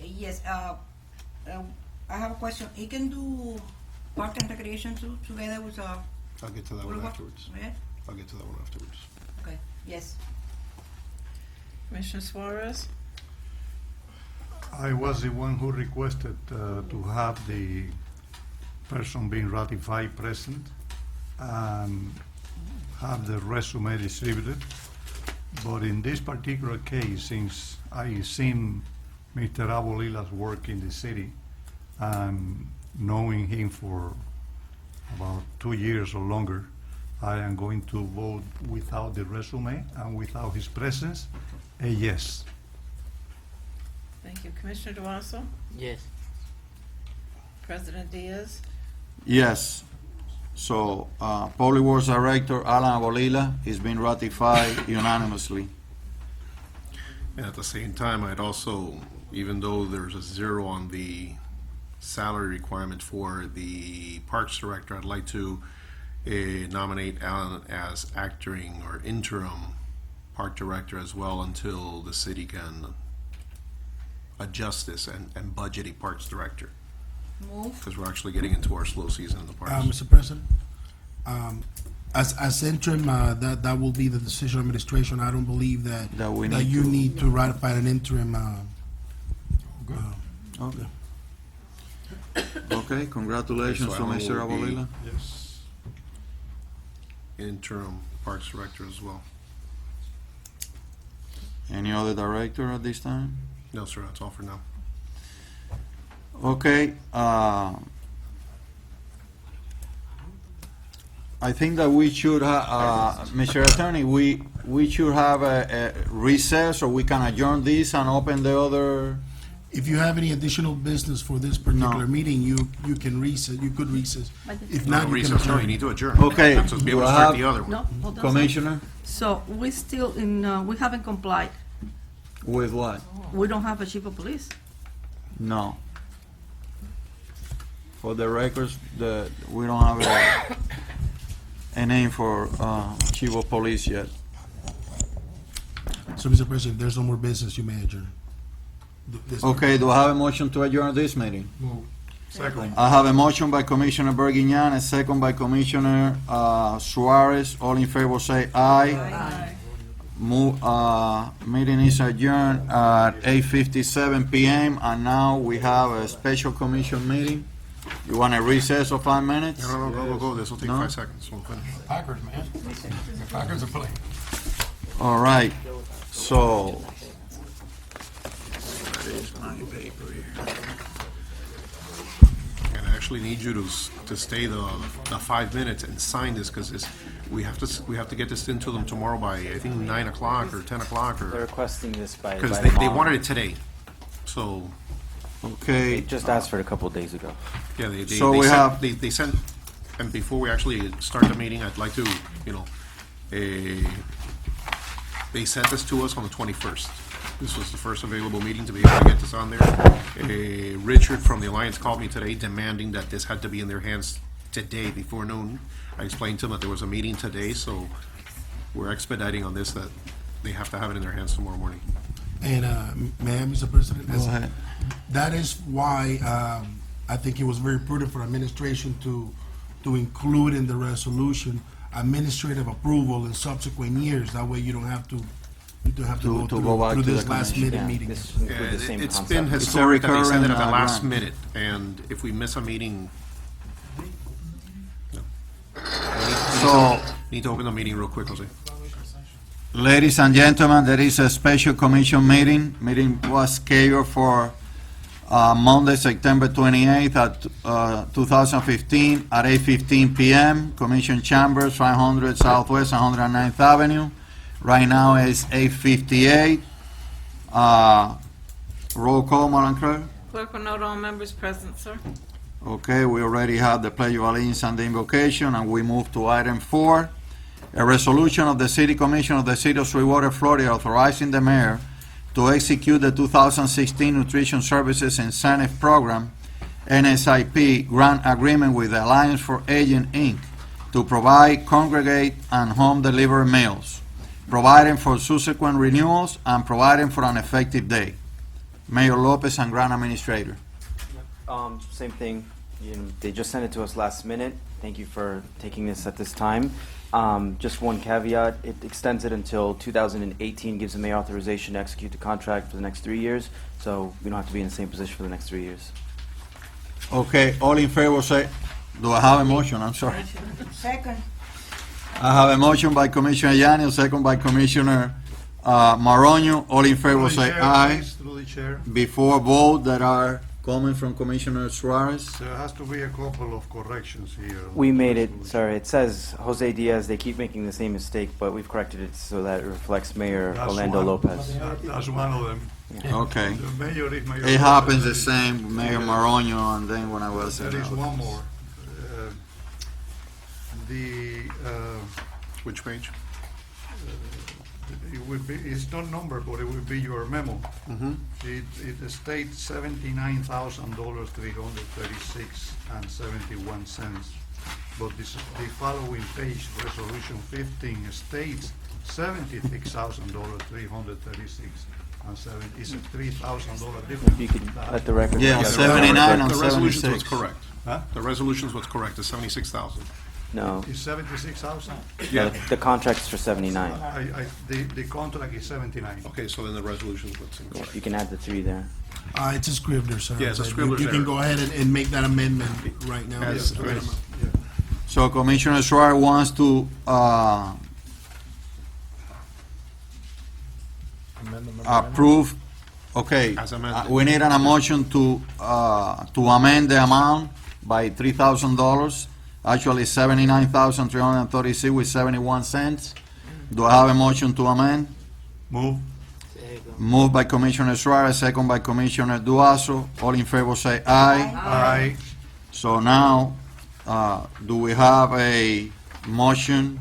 Yes, I have a question. He can do park and recreation too, together with, I'll get to that one Boulevard? afterwards. Yeah? I'll get to that one afterwards. Okay, yes. Commissioner Suarez, I was the one who requested to have the person being ratified present and have the resume distributed. But in this particular case, since I seen Mr. Abolila's work in the city and knowing him for about 2 years or longer, I am going to vote without the resume and without his presence, a yes. thank you. Commissioner Duazo, yes. President Diaz, Yes. So, Public Works Director Alan Abolila is being ratified unanimously. And at the same time, I'd also, even though there's a 0 on the salary requirement for the Parks Director, I'd like to nominate Alan as acting or interim Park Director as well until the city can adjust this and budget a Parks Director, Move. because we're actually getting into our slow season in the parks. Mr. President, As interim, that will be the decision of administration. I don't believe that That we that need you to- need to ratify an interim. Okay. Okay, congratulations So to Alan Mr. will be- Abolila. Yes. Interim Parks Director as well. Any other director at this time? No, sir, that's all for now. Okay, I think that we should Mr. Attorney, we should have a recess, or we can adjourn this and open the other. If you have any additional business for this particular meeting, you can recess. You could recess. If not, you can Recess, no, you adjourn. need to adjourn. Okay, So to be able do to I start have- the other one. No, hold on. Commissioner, So we still in, we haven't complied. with what? We don't have a chief of police. No. For the records, we don't have a name for chief of police yet. So, Mr. President, if there's no more business, you may adjourn. This- Okay, do I have a motion to adjourn this meeting? Second. I have a motion by Commissioner Bergignan, a second by Commissioner Suarez. All in favor say aye. Meeting is adjourned at 8:57 PM, and now we have a special commission meeting. You want a recess of 5 minutes? No, go. This will take No? 5 seconds. We'll finish. Packers, man. The Packers are playing. All right, so. That is my paper here. And I actually need you to stay the 5 minutes and sign this, because we have to get this into them tomorrow by, I think, 9 o'clock or 10 o'clock, They're or, requesting this by because by they tomorrow. wanted it today. So, They Okay, just asked for it a couple of days ago. yeah, they So we have- they sent, and before we actually start the meeting, I'd like to, they sent this to us on the 21st. This was the first available meeting to be able to get this on there. Richard from the Alliance called me today demanding that this had to be in their hands today before noon. I explained to them that there was a meeting today, so we're expediting on this, that they have to have it in their hands tomorrow morning. And, may I, Mr. President? go ahead. That is why I think it was very prudent for administration to include in the resolution administrative approval in subsequent years. That way you don't have to To go back through to this the last commission. minute Yeah, meeting. this include the same It's concept. been It's a historic that they send it at the recurring, last grant. minute, and if we miss a meeting, So, need to open the meeting real quick, Jose. ladies and gentlemen, there is a special commission meeting. Meeting was scheduled for Monday, September 28th at 2015 at 8:15 PM. Commission chambers, 500 Southwest 109th Avenue. Right now it's 8:58. Roll call, Madam Clerk. Clerk will note all members present, sir. Okay, we already have the Pledge of Allegiance and the invocation, and we move to item 4. A resolution of the City Commission of the City of Sweetwater, Florida, authorizing the mayor to execute the 2016 Nutrition Services Incentive Program, NSIP, grant agreement with the Alliance for Aging, Inc., to provide congregate and home delivery meals, providing for subsequent renewals, and providing for an effective date. Mayor Lopez and Grant Administrator. Same thing, they just sent it to us last minute. Thank you for taking this at this time. Just one caveat, it extends it until 2018, gives the mayor authorization to execute the contract for the next 3 years, so we don't have to be in the same position for the next 3 years. Okay, all in favor say, do I have a motion? I'm sorry. Second. I have a motion by Commissioner Yanni, a second by Commissioner Maronio. All in favor Through the say chair, aye. please, through the chair. Before vote that are coming from Commissioner Suarez. There has to be a couple of corrections here. We made it, sorry, it says Jose Diaz, they keep making the same mistake, but we've corrected it so that it reflects Mayor That's Orlando one. Lopez. That's one of them. Okay. The mayor is Mayor. It happens the Lopez. same, with Mayor Maronio, and then when I was. There is one more. Which page? It would be, it's not numbered, but it would be your memo. Mm-hmm. It states $79,000, 336.71. But the following page, Resolution 15, states $76,000, 336 and 7. It's a $3,000 difference. You could let the record. Yeah, reflect- 79 and The resolution's what's 76. correct. Huh? The resolution's what's correct, the 76,000. No, Is 76,000? no, the contract's for 79. The contract is 79. Okay, so then the resolution is what's incorrect. You can add the 3 there. It's a Scrivener's error. Yeah, it's a but Scrivener's You can error. go ahead and make that amendment right now. Yes, Mr. please. Rama. So Commissioner Suarez wants to, approve, okay. As amended. We need an motion to amend the amount by $3,000, actually $79,336 with 71 cents. Do I have a motion to amend? Move. Second. Moved by Commissioner Suarez, second by Commissioner Duazo. All in favor say aye. Aye. So now, do we have a motion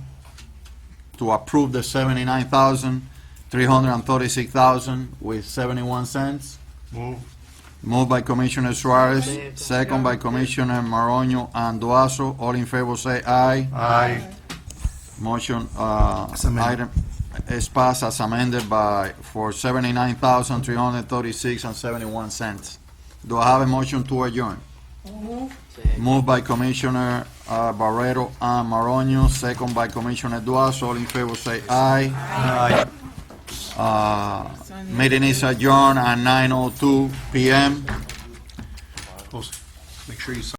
to approve the 79,336,000 with 71 cents? Move. Moved by Commissioner Suarez, second by Commissioner Maronio and Duazo. All in favor say aye. Aye. Motion, amended. item is passed as amended for 79,336 and 71 cents. Do I have a motion to adjourn? Second. Moved by Commissioner Barreto and Maronio, second by Commissioner Duazo. All in favor say aye. Aye. Meeting is adjourned at 9:02 PM. Make sure you sign